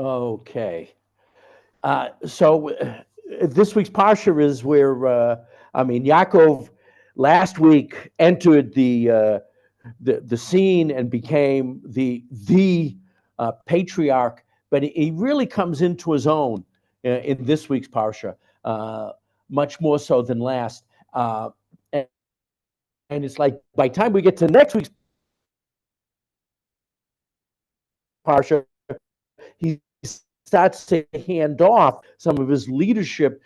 Okay. So this week's parsha is where Yaakov last week entered the scene and became the patriarch, but he really comes into his own in this week's parsha, much more so than last. And, and it's like by the time we get to next week's parsha, he starts to hand off some of his leadership.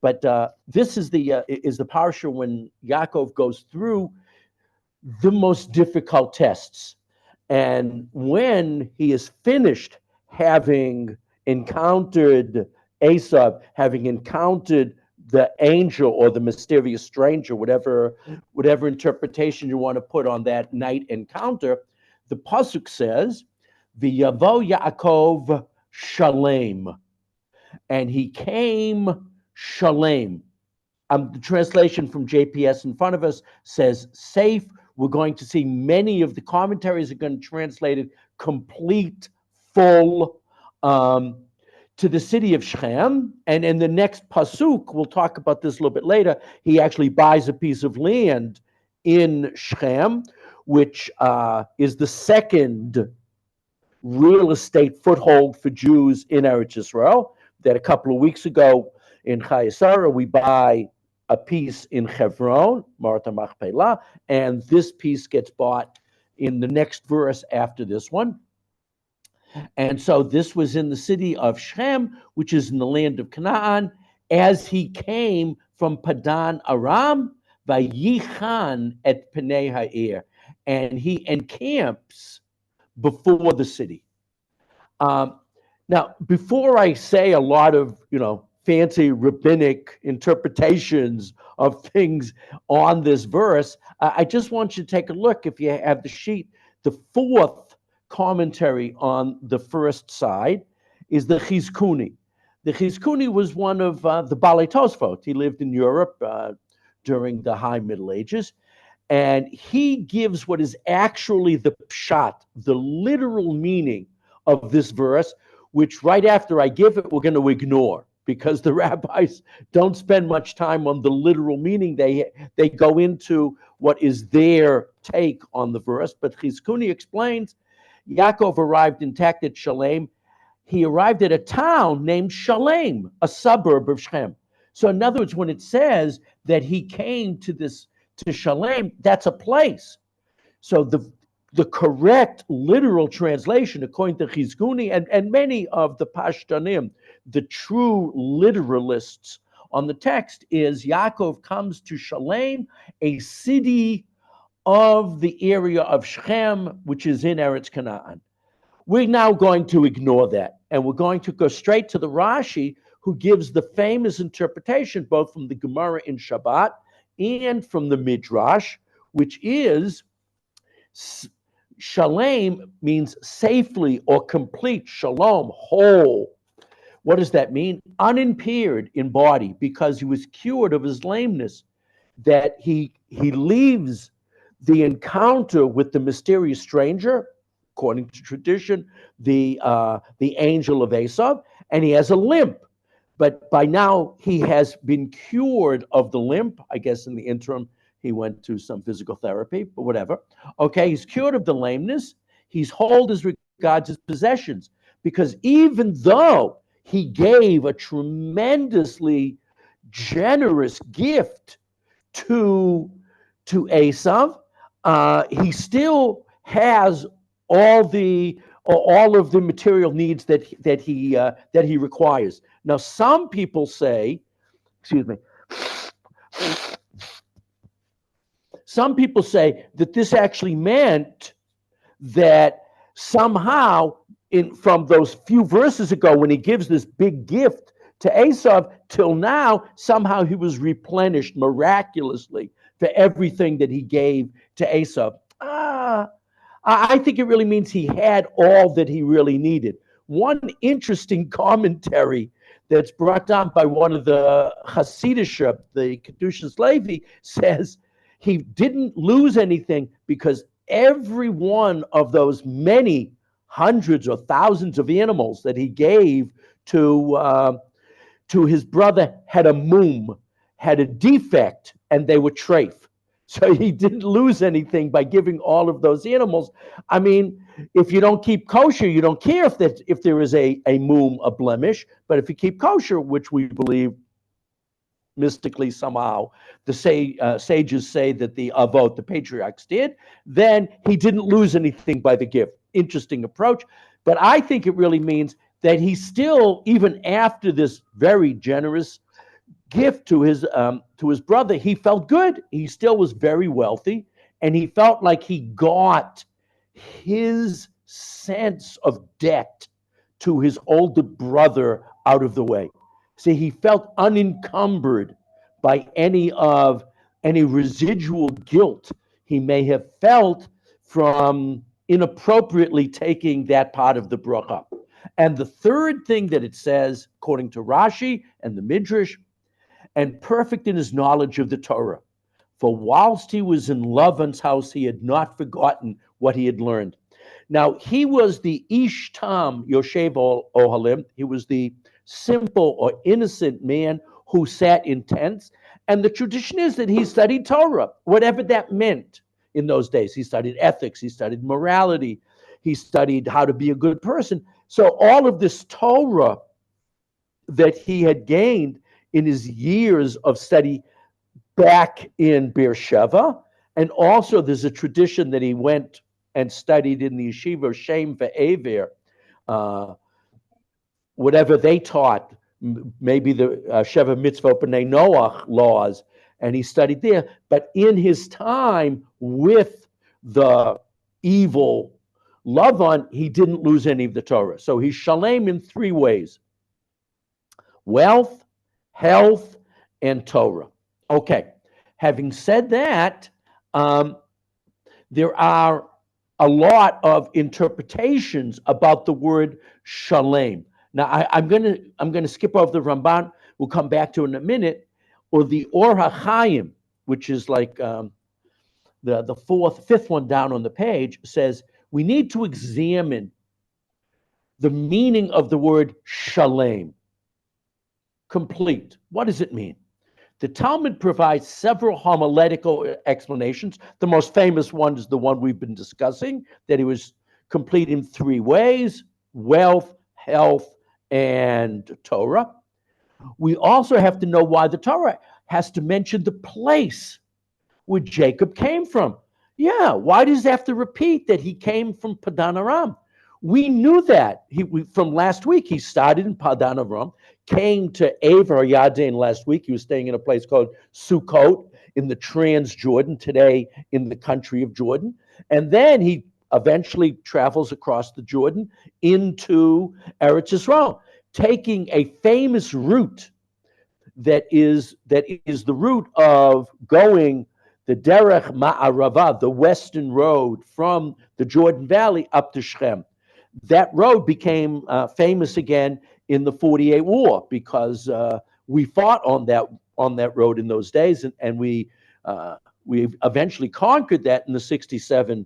But this is the parsha when Yaakov goes through the most difficult tests, and when he is finished having encountered Esau, having encountered the angel or the mysterious stranger, whatever interpretation you want to put on that night encounter, the pasuk says, "V'yavo Yaakov Shalem," and he came Shalem. The translation from JPS in front of us says safe. We're going to see many of the commentaries are going to translate it complete, full, to the city of Shechem. And in the next pasuk, we'll talk about this a little bit later, he actually buys a piece of land in Shechem, which is the second real estate foothold for Jews in Eretz Yisrael. That a couple of weeks ago in Chayesara, we buy a piece in Hebron, Martha Machpelah, and this piece gets bought in the next verse after this one. And so this was in the city of Shechem, which is in the land of Canaan, as he came from Padan Aram, Vayichan et Pnei Ha'ir, and he encamps before the city. Now, before I say a lot of, fancy rabbinic interpretations of things on this verse, I just want you to take a look, if you have the sheet. The fourth commentary on the first side is the Chizkuni. The Chizkuni was one of the Balei Tosfot. He lived in Europe during the High Middle Ages, and he gives what is actually the pshat, the literal meaning of this verse, which right after I give it, we're going to ignore, because the rabbis don't spend much time on the literal meaning. They go into what is their take on the verse. But Chizkuni explains, Yaakov arrived intact at Shalem. He arrived at a town named Shalem, a suburb of Shechem. So in other words, when it says that he came to Shalem, that's a place. So the correct literal translation, according to Chizkuni and many of the Pashtanim, the true literalists on the text, is Yaakov comes to Shalem, a city of the area of Shechem, which is in Eretz Canaan. We're now going to ignore that, and we're going to go straight to the Rashi, who gives the famous interpretation, both from the Gemara in Shabbat and from the Midrash, which is Shalem means safely or complete, shalom, whole. What does that mean? Unimpaired in body, because he was cured of his lameness, that he leaves the encounter with the mysterious stranger, according to tradition, the angel of Esau, and he has a limp. But by now, he has been cured of the limp. I guess in the interim, he went to some physical therapy, but whatever. Okay, he's cured of the lameness. He's whole as regards his possessions, because even though he gave a tremendously generous gift to Esau, he still has all of the material needs that he requires. Now, some people say, some people say that this actually meant that somehow, from those few verses ago, when he gives this big gift to Esau, till now, somehow he was replenished miraculously for everything that he gave to Esau. I think it really means he had all that he really needed. One interesting commentary that's brought down by one of the Hasidic, the Kedushas Levi, says he didn't lose anything because every one of those many hundreds or thousands of animals that he gave to his brother had a mum, had a defect, and they were treif. So he didn't lose anything by giving all of those animals. I mean, if you don't keep kosher, you don't care if there is a mum, a blemish. But if you keep kosher, which we believe mystically somehow, the sages say that the Avot, the patriarchs, did, then he didn't lose anything by the gift. Interesting approach. But I think it really means that he still, even after this very generous gift to his brother, he felt good. He still was very wealthy, and he felt like he got his sense of debt to his older brother out of the way. See, he felt unencumbered by any residual guilt he may have felt from inappropriately taking that part of the bracha. And the third thing that it says, according to Rashi and the Midrash, and perfect in his knowledge of the Torah. For whilst he was in Lavan's house, he had not forgotten what he had learned. Now, he was the Ish Tam Yoshev Ohalim. He was the simple or innocent man who sat in tents. And the tradition is that he studied Torah, whatever that meant in those days. He studied ethics, he studied morality, he studied how to be a good person. So all of this Torah that he had gained in his years of study back in Beersheba, and also there's a tradition that he went and studied in the yeshiva Shem Ve'ever, whatever they taught, maybe the Sheva Mitzvot B'nai Noach laws, and he studied there. But in his time with the evil Lavan, he didn't lose any of the Torah. So he's shalem in three ways: wealth, health, and Torah. Okay, having said that, there are a lot of interpretations about the word shalem. Now, I'm gonna skip over the Ramban. We'll come back to it in a minute. Or the Or HaChaim, which is like the fifth one down on the page, says we need to examine the meaning of the word shalem. Complete. What does it mean? The Talmud provides several homiletical explanations. The most famous one is the one we've been discussing, that it was complete in three ways: wealth, health, and Torah. We also have to know why the Torah has to mention the place where Jacob came from. Yeah, why does it have to repeat that he came from Padan Aram? We knew that from last week. He started in Padan Aram, came to Aver Yadin last week. He was staying in a place called Sukkot in the Transjordan, today in the country of Jordan. And then he eventually travels across the Jordan into Eretz Yisrael, taking a famous route that is the route of going the Derech Ma'arava, the western road from the Jordan Valley up to Shechem. That road became famous again in the 48 War because we fought on that road in those days, and we eventually conquered that in the 67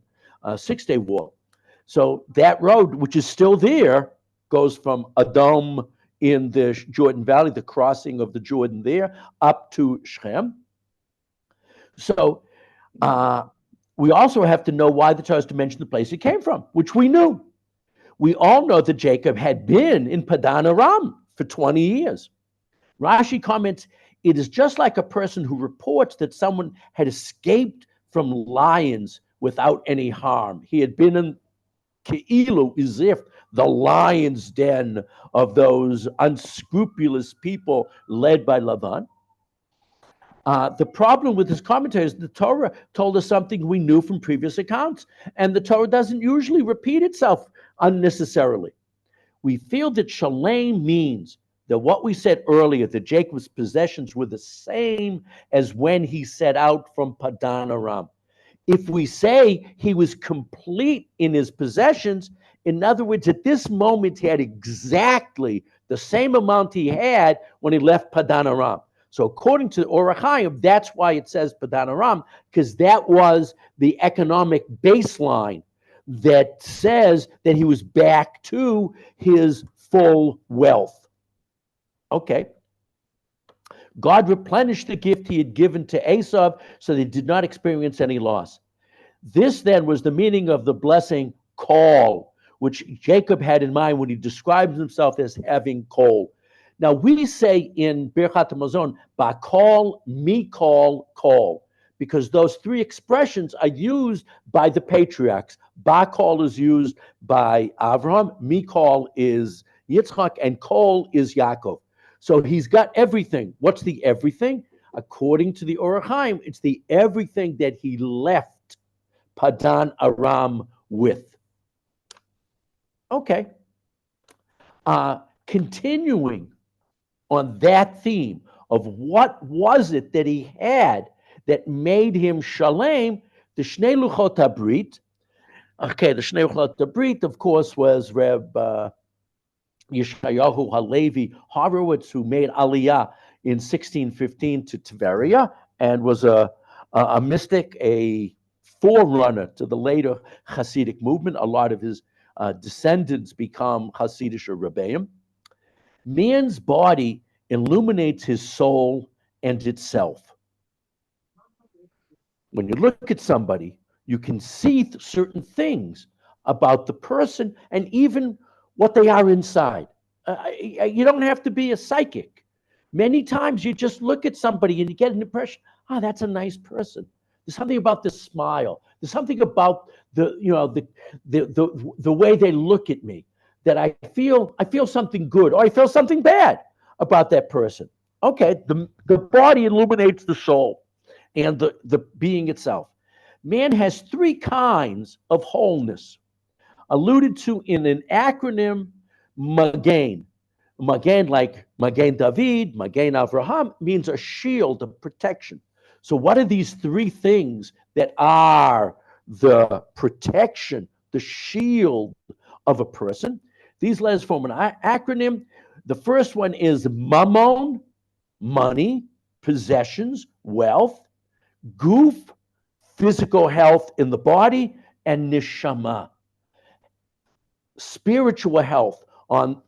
Six-Day War. So that road, which is still there, goes from Adom in the Jordan Valley, the crossing of the Jordan there, up to Shechem. So we also have to know why the Torah has to mention the place he came from, which we knew. We all know that Jacob had been in Padan Aram for 20 years. Rashi comments, it is just like a person who reports that someone had escaped from lions without any harm. He had been in Ke'ilu, as if the lion's den of those unscrupulous people led by Lavan. The problem with his commentary is the Torah told us something we knew from previous accounts, and the Torah doesn't usually repeat itself unnecessarily. We feel that shalem means that what we said earlier, that Jacob's possessions were the same as when he set out from Padan Aram. If we say he was complete in his possessions, in other words, at this moment he had exactly the same amount he had when he left Padan Aram. So according to Or HaChaim, that's why it says Padan Aram, because that was the economic baseline, that says that he was back to his full wealth. Okay. God replenished the gift he had given to Esau, so they did not experience any loss. This then was the meaning of the blessing call, which Jacob had in mind when he describes himself as having call. Now we say in Birchat Hamazon, Bakol, Mikol, Kol, because those three expressions are used by the patriarchs. Bakol is used by Avraham, Mikol is Yitzchak, and Kol is Yaakov. So he's got everything. What's the everything? According to the Orach Chaim, it's the everything that he left Padan Aram with. Okay. Continuing on that theme of what was it that he had that made him Shalem, the Shnei Luchot HaBrit. Okay, the Shnei Luchot HaBrit, of course, was Reb Yeshayahu Halevi Horowitz, who made Aliyah in 1615 to Tveria and was a mystic, a forerunner to the later Hasidic movement. A lot of his descendants become Hasidic or Rebbeim. Man's body illuminates his soul and itself. When you look at somebody, you can see certain things about the person and even what they are inside. You don't have to be a psychic. Many times you just look at somebody and you get an impression, that's a nice person. There's something about the smile. There's something about the way they look at me that I feel something good, or I feel something bad about that person. Okay, the body illuminates the soul and the being itself. Man has three kinds of wholeness, alluded to in an acronym, Magen. Magen, like Magen David, Magen Avraham, means a shield of protection. So what are these three things that are the protection, the shield of a person? These letters form an acronym. The first one is Mammon, money, possessions, wealth. Guf, physical health in the body, and Neshama, spiritual health on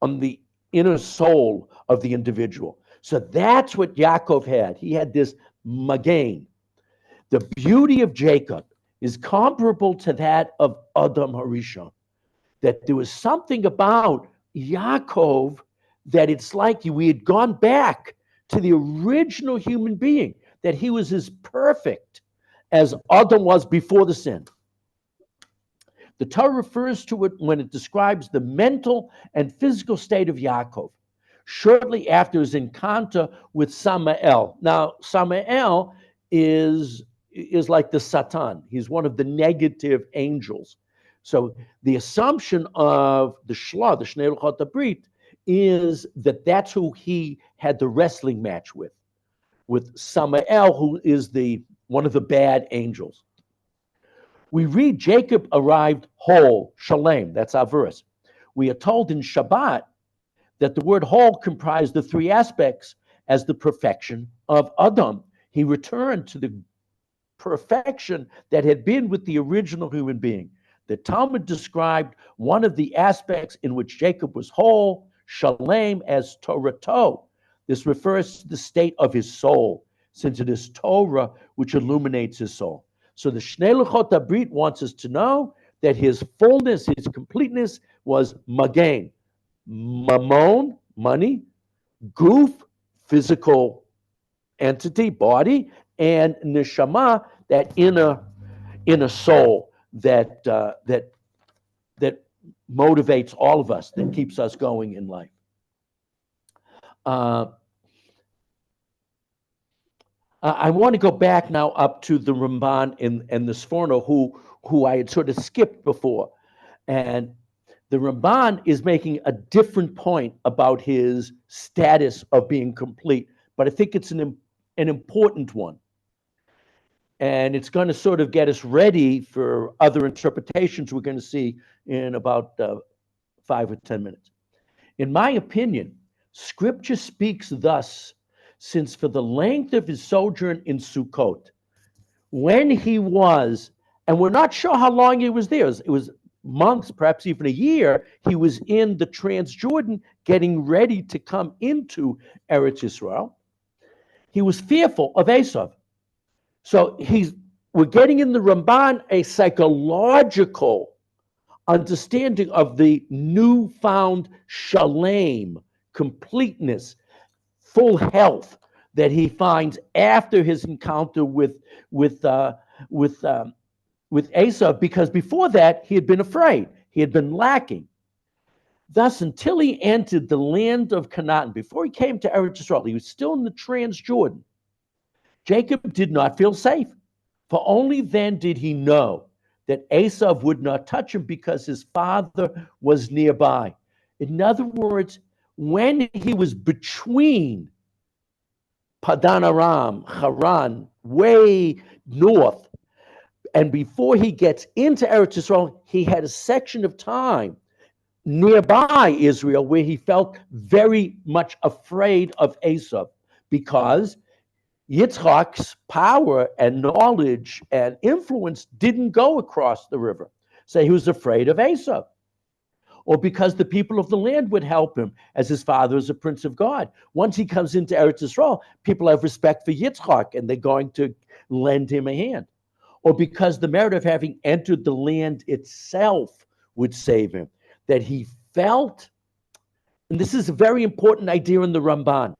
the inner soul of the individual. So that's what Yaakov had. He had this Magen. The beauty of Jacob is comparable to that of Adam Harishon, that there was something about Yaakov that it's like we had gone back to the original human being, that he was as perfect as Adam was before the sin. The Torah refers to it when it describes the mental and physical state of Yaakov shortly after his encounter with Samael. Now, Samael is like the Satan. He's one of the negative angels. So the assumption of the Shlah, the Shnei Luchot HaBrit, is that that's who he had the wrestling match with Samael, who is one of the bad angels. We read Jacob arrived whole, Shalem, that's our verse. We are told in Shabbat that the word whole comprised the three aspects as the perfection of Adam. He returned to the perfection that had been with the original human being. The Talmud described one of the aspects in which Jacob was whole, Shalem, as Torah. This refers to the state of his soul, since it is Torah which illuminates his soul. So the Shnei Luchot HaBrit wants us to know that his fullness, his completeness was Magen, Mammon, money, Guf, physical entity, body, and Neshama, that inner soul that motivates all of us, that keeps us going in life. I want to go back now up to the Ramban and the Sforno, who I had sort of skipped before. And the Ramban is making a different point about his status of being complete, but I think it's an important one. And it's going to sort of get us ready for other interpretations we're going to see in about 5 or 10 minutes. In my opinion, Scripture speaks thus, since for the length of his sojourn in Sukkot, when he was And we're not sure how long he was there. It was months, perhaps even a year. He was in the Transjordan getting ready to come into Eretz Yisrael. He was fearful of Esav. So we're getting in the Ramban a psychological understanding of the newfound shalem, completeness, full health that he finds after his encounter with Esau, because before that he had been afraid, he had been lacking. Thus, until he entered the land of Canaan, before he came to Eretz Yisrael, he was still in the Transjordan. Jacob did not feel safe, for only then did he know that Esau would not touch him because his father was nearby. In other words, when he was between Padan Aram, Haran, way north, and before he gets into Eretz Yisrael, he had a section of time nearby Israel where he felt very much afraid of Esau, because Yitzchak's power and knowledge and influence didn't go across the river. So he was afraid of Esau. Or because the people of the land would help him, as his father is a prince of God. Once he comes into Eretz Yisrael, people have respect for Yitzchak and they're going to lend him a hand. Or because the merit of having entered the land itself would save him. That he felt, and this is a very important idea in the Ramban,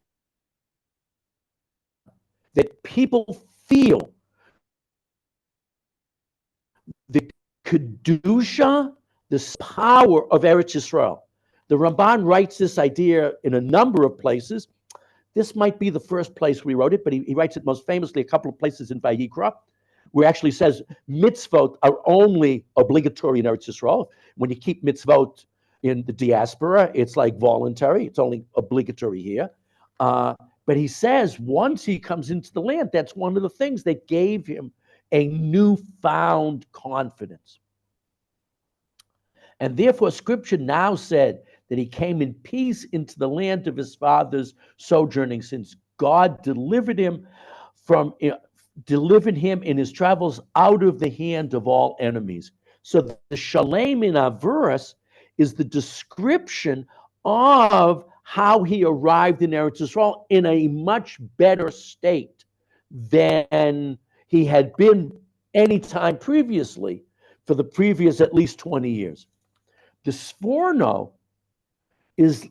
that people feel the kedusha, the power of Eretz Yisrael. The Ramban writes this idea in a number of places. This might be the first place we wrote it, but he writes it most famously a couple of places in Vayikra, where it actually says mitzvot are only obligatory in Eretz Yisrael. When you keep mitzvot in the diaspora, it's like voluntary. It's only obligatory here. But he says once he comes into the land, that's one of the things that gave him a newfound confidence. And therefore, Scripture now said that he came in peace into the land of his father's sojourning, since God delivered him in his travels out of the hand of all enemies. So the shalem in our verse is the description of how he arrived in Eretz Yisrael in a much better state than he had been any time previously for the previous at least 20 years. The Sforno is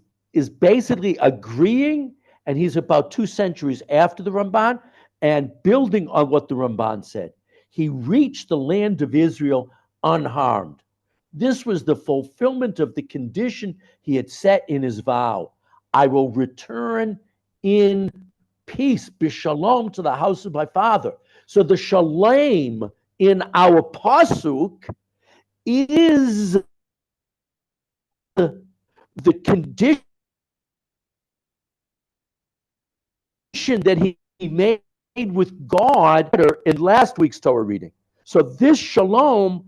basically agreeing, and he's about 2 centuries after the Ramban, and building on what the Ramban said. He reached the land of Israel unharmed. This was the fulfillment of the condition he had set in his vow. I will return in peace, b'shalom, to the house of my father. So the shalem in our pasuk is the condition that he made with God in last week's Torah reading. So this shalom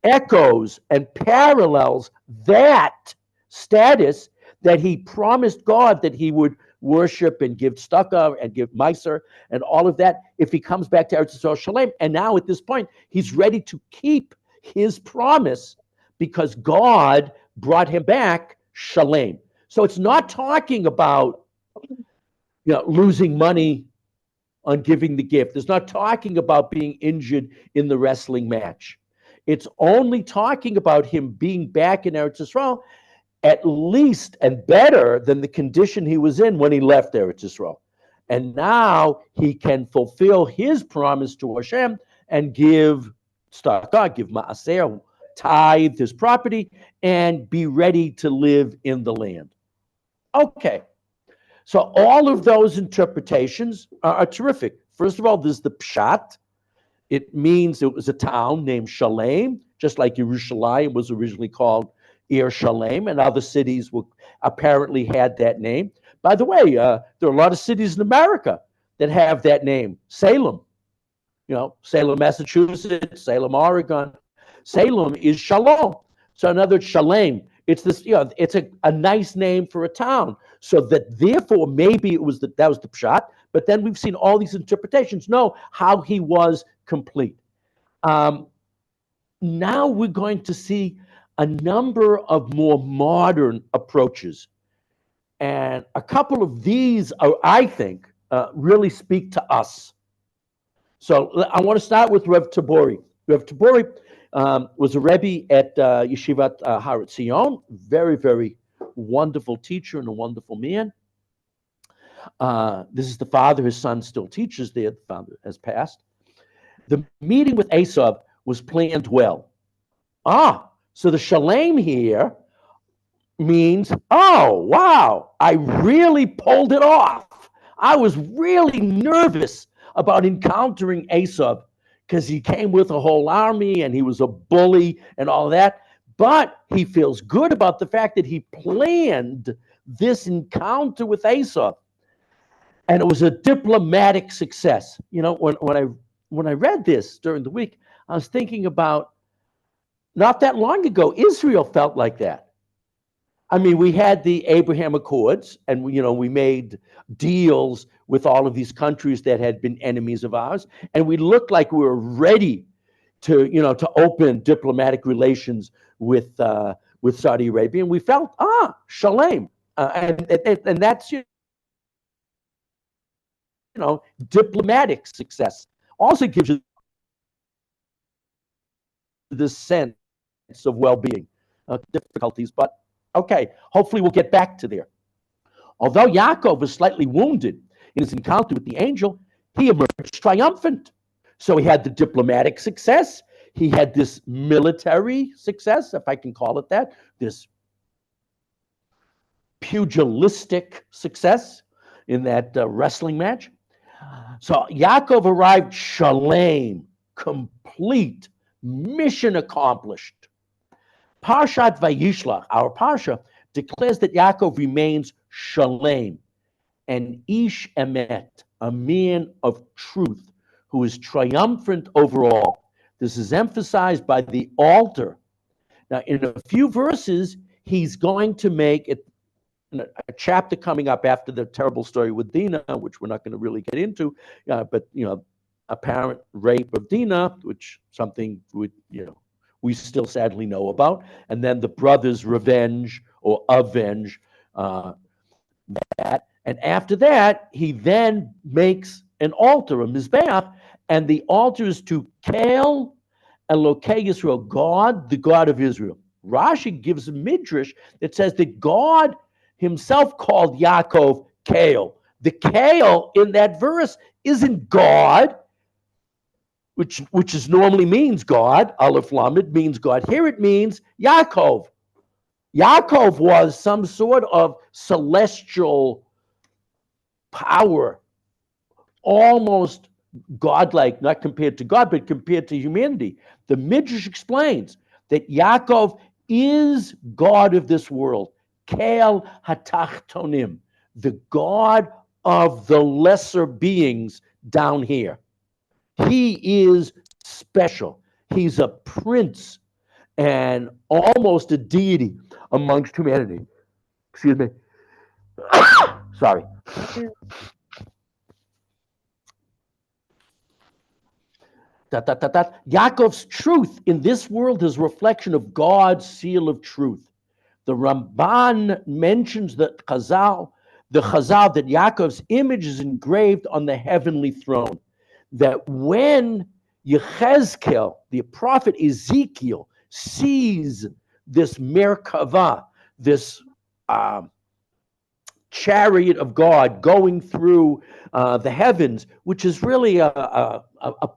echoes and parallels that status that he promised God that he would worship and give tzedakah and give meiser and all of that if he comes back to Eretz Yisrael Shalem. And now at this point, he's ready to keep his promise because God brought him back Shalem. So it's not talking about losing money on giving the gift. It's not talking about being injured in the wrestling match. It's only talking about him being back in Eretz Yisrael at least and better than the condition he was in when he left Eretz Yisrael. And now he can fulfill his promise to Hashem and give tzedakah, give ma'aser, tithe his property, and be ready to live in the land. Okay. So all of those interpretations are terrific. First of all, there's the pshat. It means it was a town named Shalem, just like Yerushalayim was originally called Ir Shalem, and other cities apparently had that name. By the way, there are a lot of cities in America that have that name. Salem, Salem, Massachusetts, Salem, Oregon. Salem is Shalom. So in other words, Shalem. It's this, it's a nice name for a town. So that therefore maybe that was the pshat. But then we've seen all these interpretations. No, how he was complete. now we're going to see a number of more modern approaches. And a couple of these, are, I think, really speak to us. So I want to start with Rev Tabori. Rev Tabori was a Rebbe at Yeshivat Har Etzion, very, very wonderful teacher and a wonderful man. This is the father. His son still teaches there. The father has passed. The meeting with Esav was planned well. So the shalem here means, oh, wow, I really pulled it off. I was really nervous about encountering Esav because he came with a whole army and he was a bully and all that. But he feels good about the fact that he planned this encounter with Esav. And it was a diplomatic success. You know, when I read this during the week, I was thinking about not that long ago, Israel felt like that. I mean, we had the Abraham Accords, and we made deals with all of these countries that had been enemies of ours, and we looked like we were ready to open diplomatic relations with Saudi Arabia, and we felt shalem, and that's diplomatic success. Also gives you this sense of well-being, difficulties, but. Okay, hopefully we'll get back to there. Although Yaakov was slightly wounded in his encounter with the angel, he emerged triumphant. So he had the diplomatic success, he had this military success, if I can call it that, this pugilistic success in that wrestling match. So Yaakov arrived shalem, complete, mission accomplished. Parshat Vayishlach, our parsha, declares that Yaakov remains shalem, an ish emet, a man of truth, who is triumphant over all. This is emphasized by the altar. Now, in a few verses, he's going to make it a chapter coming up after the terrible story with Dinah, which we're not going to really get into, but apparent rape of Dinah, which something we still sadly know about, and then the brothers' revenge or avenge that. And after that, he then makes an altar, a mizbeach, and the altar is to Kel Elokei Yisrael, God, the God of Israel. Rashi gives a midrash that says that God himself called Yaakov Kel. The Kel in that verse isn't God, which is normally means God. Aleph Lamed means God. Here it means Yaakov. Yaakov was some sort of celestial power, almost godlike, not compared to God, but compared to humanity. The Midrash explains that Yaakov is God of this world, Kel Hatachtonim, the God of the lesser beings down here. He is special. He's a prince and almost a deity amongst humanity. Excuse me. Sorry. Yaakov's truth in this world is a reflection of God's seal of truth. The Ramban mentions that the Chazal, that Yaakov's image is engraved on the heavenly throne. That when Yechezkel, the prophet Ezekiel, sees this Merkava, this chariot of God going through the heavens, which is really a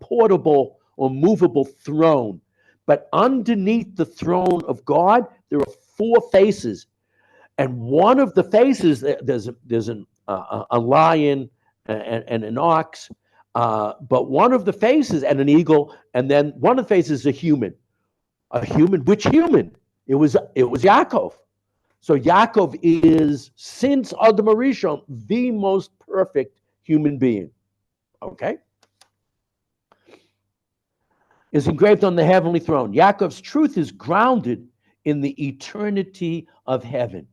portable or movable throne. But underneath the throne of God, there are four faces. And one of the faces, there's a lion and an ox, but one of the faces, and an eagle, and then one of the faces is a human. A human, which human? It was Yaakov. So Yaakov is, since Adam Arishon, the most perfect human being. Okay? Is engraved on the heavenly throne. Yaakov's truth is grounded in the eternity of heaven.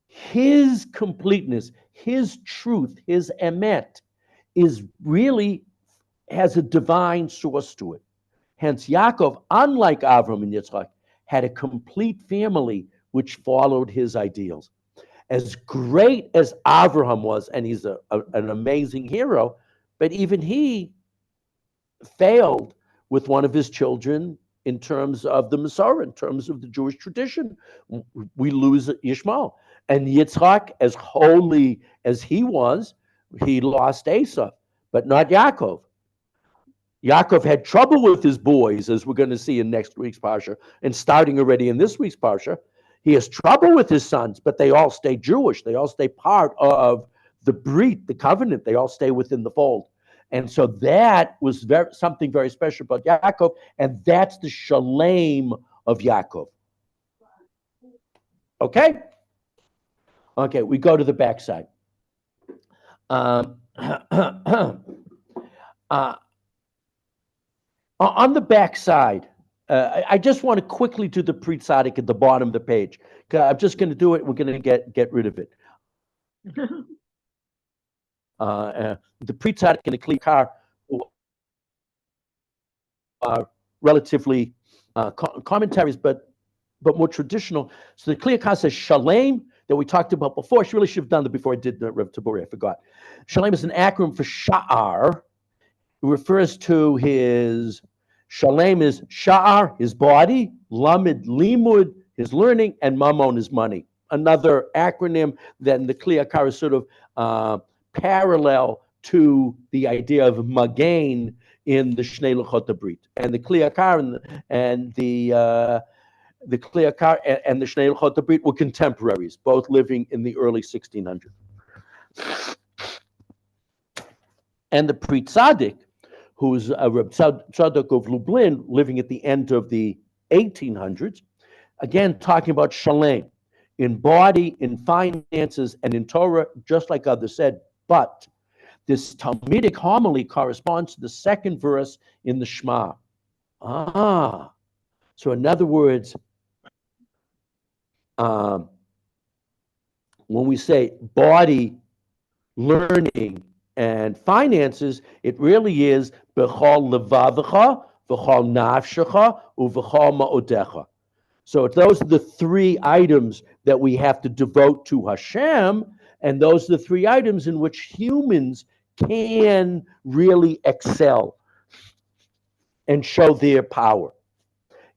His completeness, his truth, his emet, is really has a divine source to it. Hence, Yaakov, unlike Avram and Yitzchak, had a complete family which followed his ideals. As great as Abraham was, and he's an amazing hero, but even he failed with one of his children in terms of the Masorah, in terms of the Jewish tradition. We lose Ishmael. And Yitzchak, as holy as he was, he lost Esau, but not Yaakov. Yaakov had trouble with his boys, as we're going to see in next week's Parsha, and starting already in this week's Parsha. He has trouble with his sons, but they all stay Jewish. They all stay part of the Brit, the covenant. They all stay within the fold. And so that was something very special about Yaakov, and that's the Shalem of Yaakov. Okay? Okay, we go to the backside. On the backside, I just want to quickly do the Pri Tzaddik at the bottom of the page. I'm just going to do it. We're going to get rid of it. The Pri Tzaddik and the Kli Yakar are relatively commentaries, but more traditional. So the Kli Yakar says Shalem, that we talked about before. She really should have done that before I did the Rev Tabori. I forgot. Shalem is an acronym for Sha'ar. It refers to his Shalem is Sha'ar, his body, Lamed, Limud, his learning, and Mammon, his money. Another acronym. Then the Kli Yakar is sort of parallel to the idea of Magain in the Shnei Luchot HaBrit. And the Kli Yakar and the Kli Yakar and the Shnei Luchot HaBrit were contemporaries, both living in the early 1600s. And the Pri Tzaddik, who's a Reb Tzadok of Lublin, living at the end of the 1800s, again talking about Shalem, in body, in finances, and in Torah, just like others said. But this Talmudic homily corresponds to the second verse in the Shema. So in other words, when we say body, learning, and finances, it really is b'chol levavecha, v'chol nafshecha, uv'chol ma'odecha. So those are the three items that we have to devote to Hashem, and those are the three items in which humans can really excel and show their power.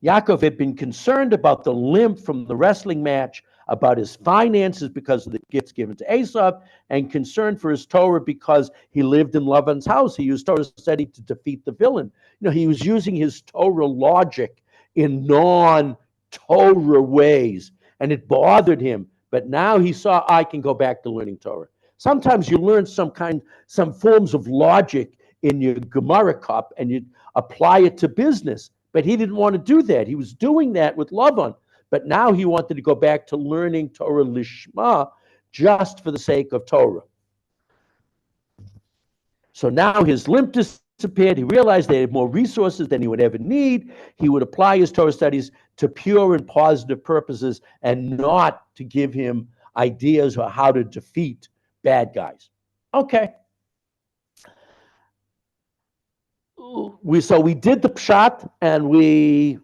Yaakov had been concerned about the limp from the wrestling match, about his finances because of the gifts given to Esau, and concerned for his Torah because he lived in Lavan's house. He used Torah study to defeat the villain. You know, he was using his Torah logic in non-Torah ways, and it bothered him. But now he saw, I can go back to learning Torah. Sometimes you learn some forms of logic in your Gemara cup, and you apply it to business. But he didn't want to do that. He was doing that with Lavan. But now he wanted to go back to learning Torah Lishma just for the sake of Torah. So now his limp disappeared. He realized they had more resources than he would ever need. He would apply his Torah studies to pure and positive purposes and not to give him ideas on how to defeat bad guys. Okay. So we did the pshat and we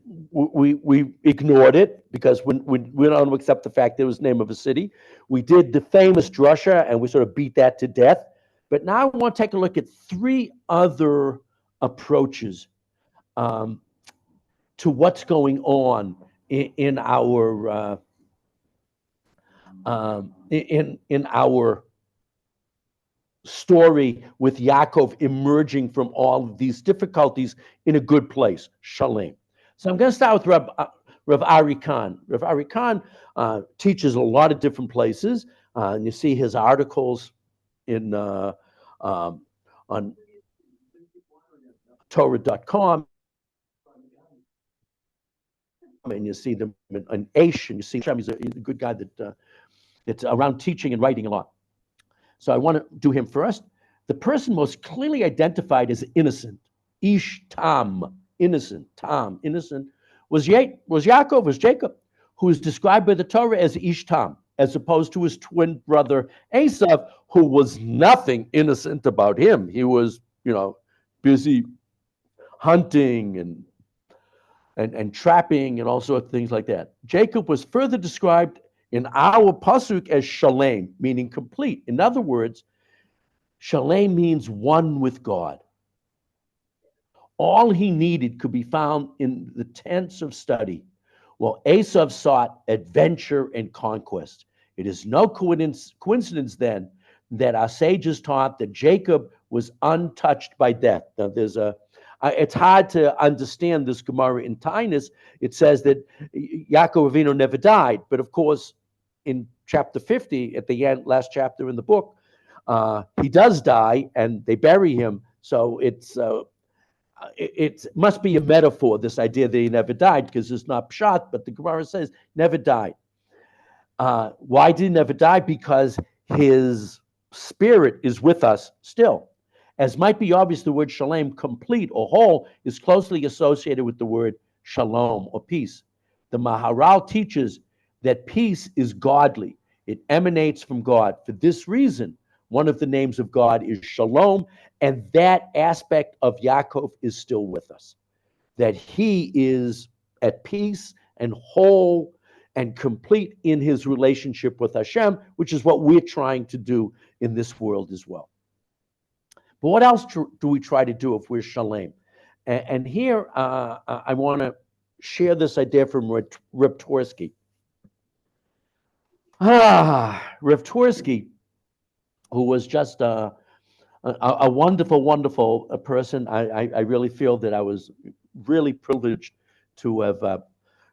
ignored it because we don't accept the fact that it was the name of a city. We did the famous drasha and we sort of beat that to death. But now I want to take a look at three other approaches to what's going on in our story with Yaakov emerging from all of these difficulties in a good place, Shalem. So I'm going to start with Rav Ari Khan. Rav Ari Khan teaches a lot of different places, and you see his articles on Torah.com, and you see them in Aish, and you see he's a good guy that's around teaching and writing a lot. So I want to do him first. The person most clearly identified as innocent, Ish Tam, innocent, was Yaakov, was Jacob, who is described by the Torah as Ish Tam, as opposed to his twin brother Esau, who was nothing innocent about him. He was, busy hunting and and trapping and all sorts of things like that. Jacob was further described in our pasuk as shalem, meaning complete. In other words, shalem means one with God. All he needed could be found in the tents of study, while Esau sought adventure and conquest. It is no coincidence then that our sages taught that Jacob was untouched by death. Now, it's hard to understand this Gemara in Tainus. It says that Yaakov Avinu never died, but of course, in chapter 50, at the end, last chapter in the book, he does die, and they bury him. So it must be a metaphor, this idea that he never died, because it's not pshat, but the Gemara says never died. Why did he never die? Because his spirit is with us still. As might be obvious, the word shalem, complete or whole, is closely associated with the word shalom or peace. The Maharal teaches that peace is godly. It emanates from God. For this reason, one of the names of God is Shalom, and that aspect of Yaakov is still with us. That he is at peace and whole and complete in his relationship with Hashem, which is what we're trying to do in this world as well. But what else do we try to do if we're Shalem? And here I want to share this idea from Reb Twersky. Reb Twersky, who was just a wonderful, wonderful person. I really feel that I was really privileged to have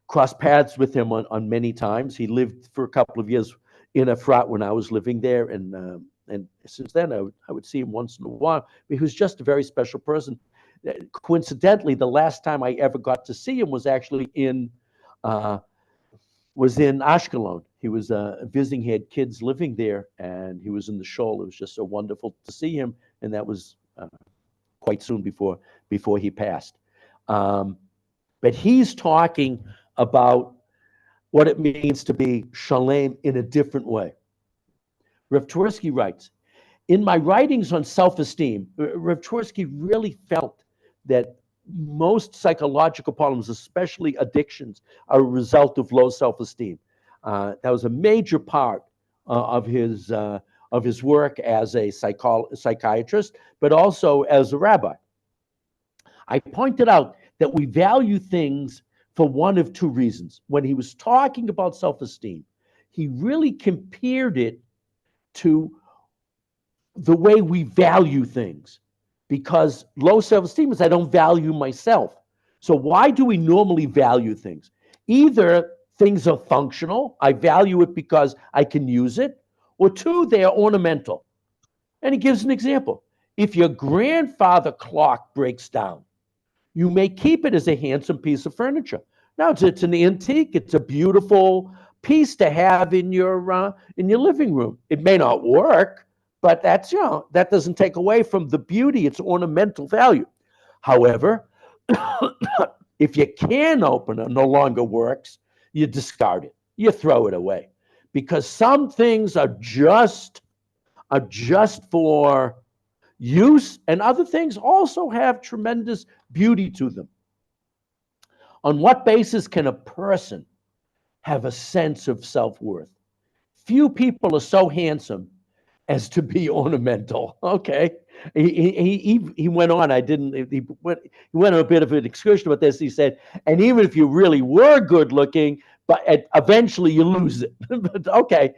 crossed paths with him on many times. He lived for a couple of years in Efrat when I was living there, and since then I would see him once in a while. He was just a very special person. Coincidentally, the last time I ever got to see him was actually in Ashkelon. He was visiting. He had kids living there, and he was in the shul. It was just so wonderful to see him, and that was quite soon before he passed. But he's talking about what it means to be shalem in a different way. Rav Twersky writes, in my writings on self-esteem, Rav Twersky really felt that most psychological problems, especially addictions, are a result of low self-esteem. That was a major part of his work as a psychiatrist, but also as a rabbi. I pointed out that we value things for one of two reasons. When he was talking about self-esteem, he really compared it to the way we value things, because low self-esteem is I don't value myself. So why do we normally value things? Either things are functional, I value it because I can use it, or two, they are ornamental. And he gives an example. If your grandfather clock breaks down, you may keep it as a handsome piece of furniture. Now it's an antique, it's a beautiful piece to have in your living room. It may not work, but that doesn't take away from the beauty, its ornamental value. However, if your can opener no longer works, you discard it, you throw it away, because some things are just for use, and other things also have tremendous beauty to them. On what basis can a person have a sense of self-worth? Few people are so handsome as to be ornamental. Okay, he went on. He went on a bit of an excursion with this. He said, and even if you really were good looking, but eventually you lose it. But okay,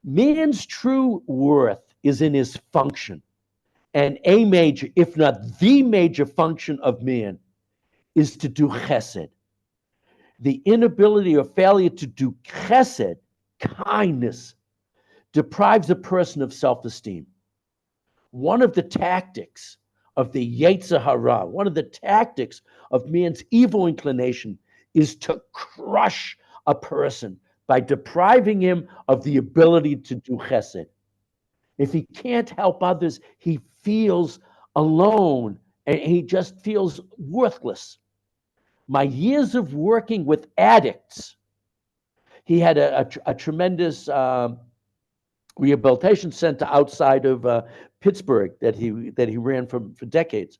man's true worth is in his function, and a major, if not the major function of man, is to do chesed. The inability or failure to do chesed, kindness, deprives a person of self-esteem. One of the tactics of the Yetzer Hara, one of the tactics of man's evil inclination, is to crush a person by depriving him of the ability to do chesed. If he can't help others, he feels alone, and he just feels worthless. My years of working with addicts, he had a tremendous rehabilitation center outside of Pittsburgh that he ran for decades.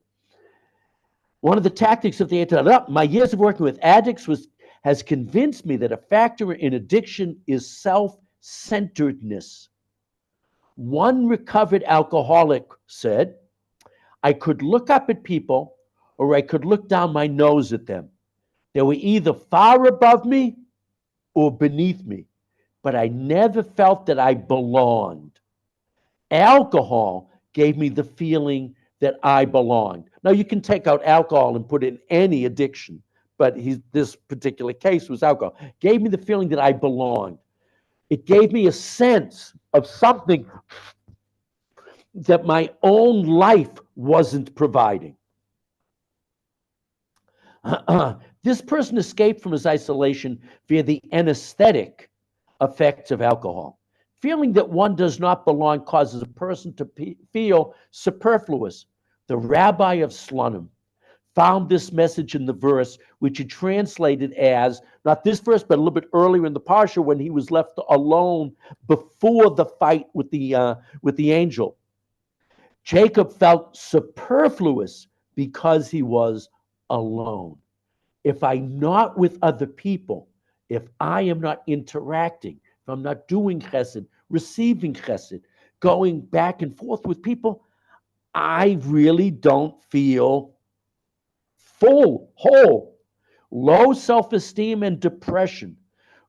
One of the tactics of the antidote, my years of working with addicts has convinced me that a factor in addiction is self-centeredness. One recovered alcoholic said, I could look up at people or I could look down my nose at them. They were either far above me or beneath me, but I never felt that I belonged. Alcohol gave me the feeling that I belonged. Now, you can take out alcohol and put in any addiction, but this particular case was alcohol. Gave me the feeling that I belonged. It gave me a sense of something that my own life wasn't providing. This person escaped from his isolation via the anesthetic effects of alcohol. Feeling that one does not belong causes a person to feel superfluous. The rabbi of Slonim found this message in the verse, which he translated as, not this verse, but a little bit earlier in the parsha when he was left alone before the fight with the angel. Jacob felt superfluous because he was alone. If I'm not with other people, if I am not interacting, if I'm not doing chesed, receiving chesed, going back and forth with people, I really don't feel full, whole. Low self-esteem and depression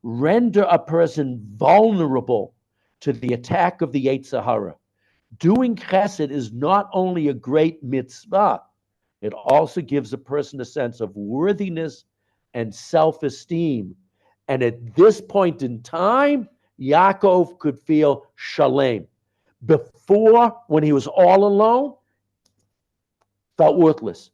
render a person vulnerable to the attack of the Yetzer Hara. Doing chesed is not only a great mitzvah, it also gives a person a sense of worthiness and self-esteem. And at this point in time, Yaakov could feel shalem. Before, when he was all alone, felt worthless.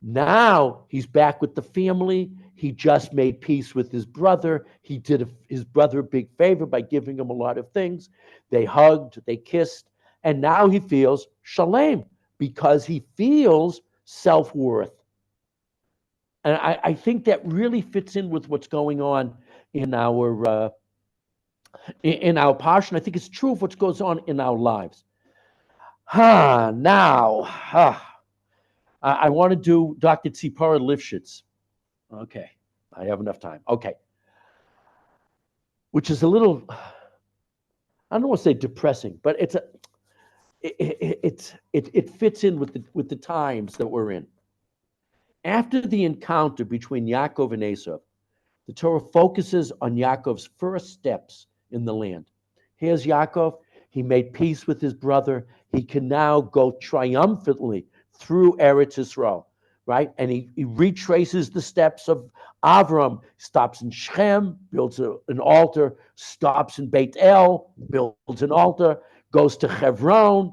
Now he's back with the family. He just made peace with his brother. He did his brother a big favor by giving him a lot of things. They hugged, they kissed, and now he feels shalem because he feels self-worth. And I think that really fits in with what's going on in our parsha. And I think it's true of what goes on in our lives. I want to do Dr. Tzipora Lifshitz. Okay, I have enough time. Okay, which is a little, I don't want to say depressing, but it fits in with the times that we're in. After the encounter between Yaakov and Esau, the Torah focuses on Yaakov's first steps in the land. Here's Yaakov. He made peace with his brother. He can now go triumphantly through Eretz Yisrael, right? And he retraces the steps of Avram, stops in Shechem, builds an altar, stops in Beit El, builds an altar, goes to Hebron,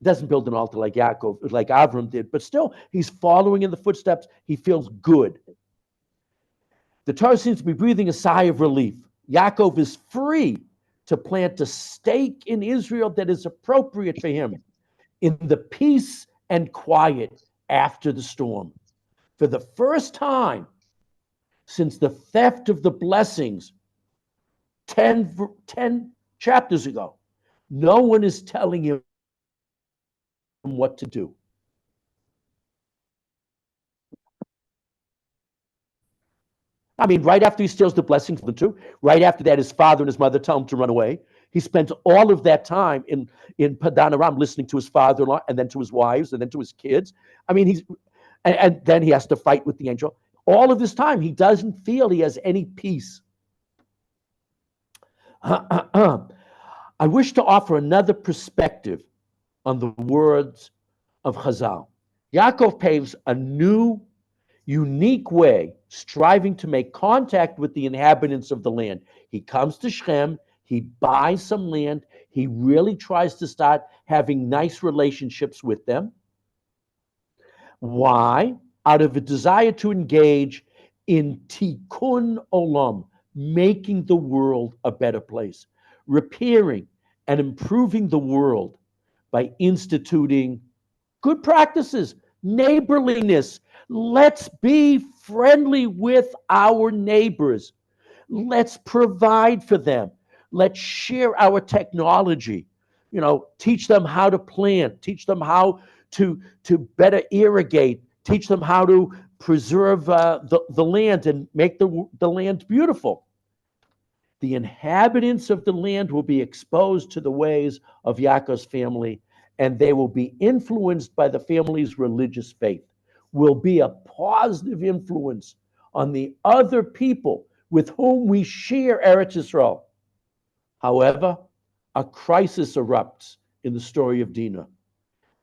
doesn't build an altar like Yaakov, like Avram did, but still, he's following in the footsteps. He feels good. The Torah seems to be breathing a sigh of relief. Yaakov is free to plant a stake in Israel that is appropriate for him in the peace and quiet after the storm. For the first time since the theft of the blessings 10 chapters ago, no one is telling him what to do. I mean, right after he steals the blessings from the two, right after that, his father and his mother tell him to run away. He spent all of that time in Padan Aram listening to his father-in-law and then to his wives and then to his kids. I mean, and then he has to fight with the angel. All of this time, he doesn't feel he has any peace. I wish to offer another perspective on the words of Chazal. Yaakov paves a new, unique way, striving to make contact with the inhabitants of the land. He comes to Shechem, he buys some land, he really tries to start having nice relationships with them. Why? Out of a desire to engage in tikkun olam, making the world a better place, repairing and improving the world by instituting good practices, neighborliness. Let's be friendly with our neighbors. Let's provide for them. Let's share our technology. Teach them how to plant, teach them how to better irrigate, teach them how to preserve the land and make the land beautiful. The inhabitants of the land will be exposed to the ways of Yaakov's family, and they will be influenced by the family's religious faith, will be a positive influence on the other people with whom we share Eretz Yisrael. However, a crisis erupts in the story of Dinah.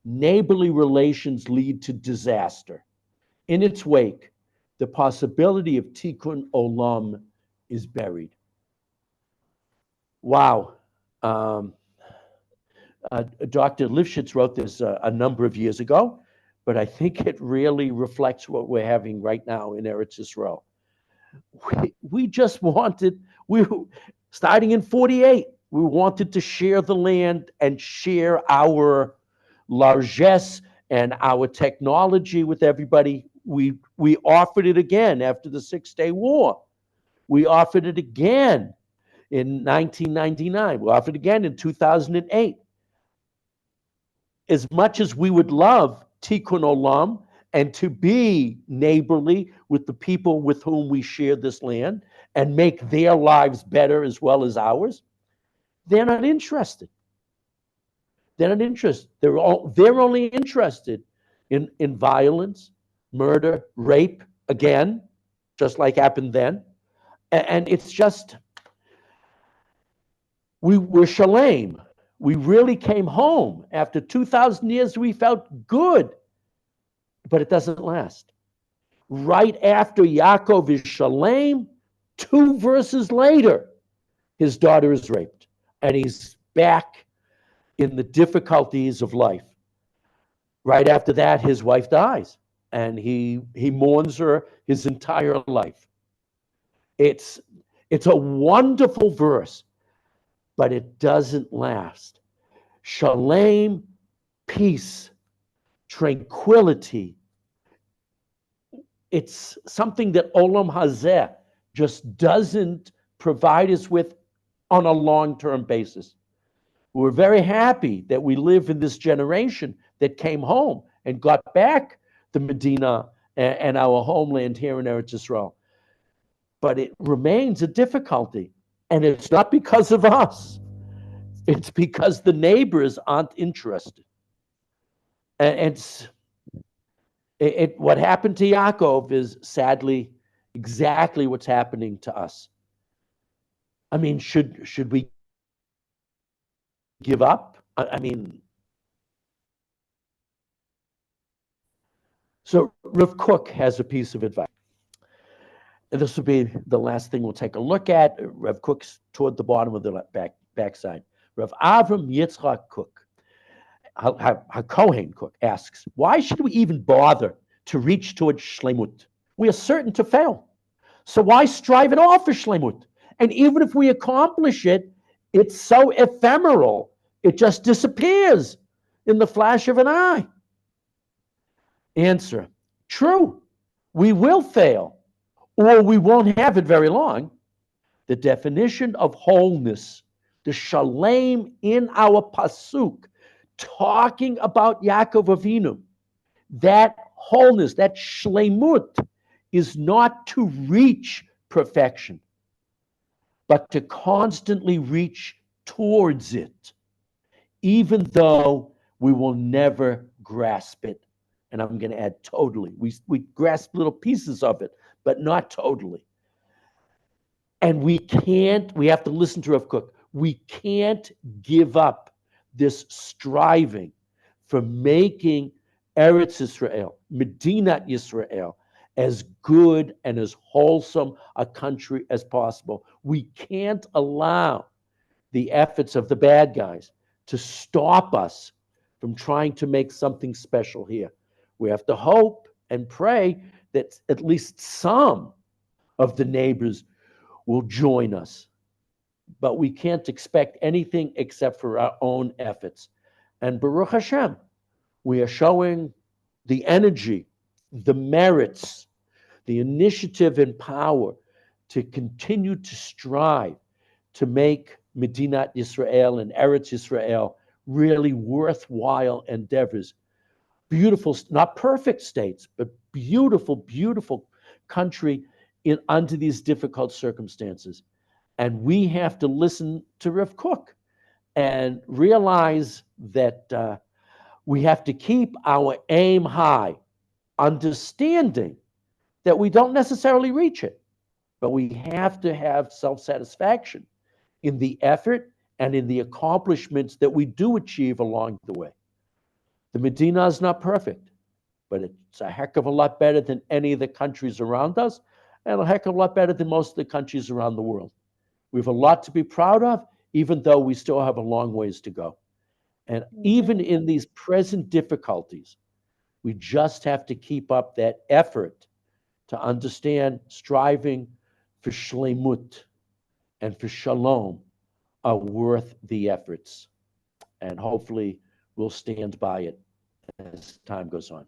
Neighborly relations lead to disaster. In its wake, the possibility of Tikkun Olam is buried. Wow. Dr. Lifshitz wrote this a number of years ago, but I think it really reflects what we're having right now in Eretz Yisrael. We just wanted, starting in 48, we wanted to share the land and share our largesse and our technology with everybody. We offered it again after the 6-Day War. We offered it again in 1999. We offered it again in 2008. As much as we would love Tikkun Olam and to be neighborly with the people with whom we share this land and make their lives better as well as ours, they're not interested. They're not interested. They're only interested in violence, murder, rape, again, just like happened then. And it's just, we're SHALEM. We really came home. After 2,000 years, we felt good, but it doesn't last. Right after Yaakov is SHALEM, 2 verses later, his daughter is raped, and he's back in the difficulties of life. Right after that, his wife dies, and he mourns her his entire life. It's a wonderful verse, but it doesn't last. SHALEM, peace, tranquility. It's something that Olam Hazeh just doesn't provide us with on a long-term basis. We're very happy that we live in this generation that came home and got back the Medina and our homeland here in Eretz Yisrael. But it remains a difficulty, and it's not because of us. It's because the neighbors aren't interested. And what happened to Yaakov is sadly exactly what's happening to us. I mean, should we give up? I mean, so Rav Kook has a piece of advice. And this will be the last thing we'll take a look at. Rav Kook's toward the bottom of the backside. Rav Avram Yitzchak Kook, HaKohen Kook, asks, why should we even bother to reach towards Shlemut? We are certain to fail. So why strive at all for Shlemut? And even if we accomplish it, it's so ephemeral. It just disappears in the flash of an eye. Answer, true, we will fail, or we won't have it very long. The definition of wholeness, the SHALEM in our pasuk, talking about Yaakov Avinu, that wholeness, that shlemut, is not to reach perfection, but to constantly reach towards it, even though we will never grasp it. And I'm going to add totally. We grasp little pieces of it, but not totally. And we have to listen to Rav Kook. We can't give up this striving for making Eretz Yisrael, Medinat Yisrael, as good and as wholesome a country as possible. We can't allow the efforts of the bad guys to stop us from trying to make something special here. We have to hope and pray that at least some of the neighbors will join us. But we can't expect anything except for our own efforts. And Baruch Hashem, we are showing the energy, the merits, the initiative and power to continue to strive to make Medinat Yisrael and Eretz Yisrael really worthwhile endeavors. beautiful, not perfect states, but beautiful, beautiful country under these difficult circumstances. And we have to listen to Rav Kook and realize that we have to keep our aim high, understanding that we don't necessarily reach it, but we have to have self-satisfaction in the effort and in the accomplishments that we do achieve along the way. The Medina is not perfect, but it's a heck of a lot better than any of the countries around us, and a heck of a lot better than most of the countries around the world. We have a lot to be proud of, even though we still have a long ways to go. And even in these present difficulties, we just have to keep up that effort to understand striving for shlemut and for shalom are worth the efforts. And hopefully we'll stand by it as time goes on.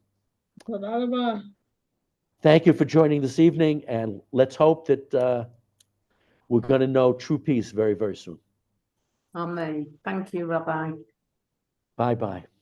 Thank you for joining this evening, and let's hope that we're going to know true peace very, very soon. Amen. Thank you, Rabbi. Bye-bye.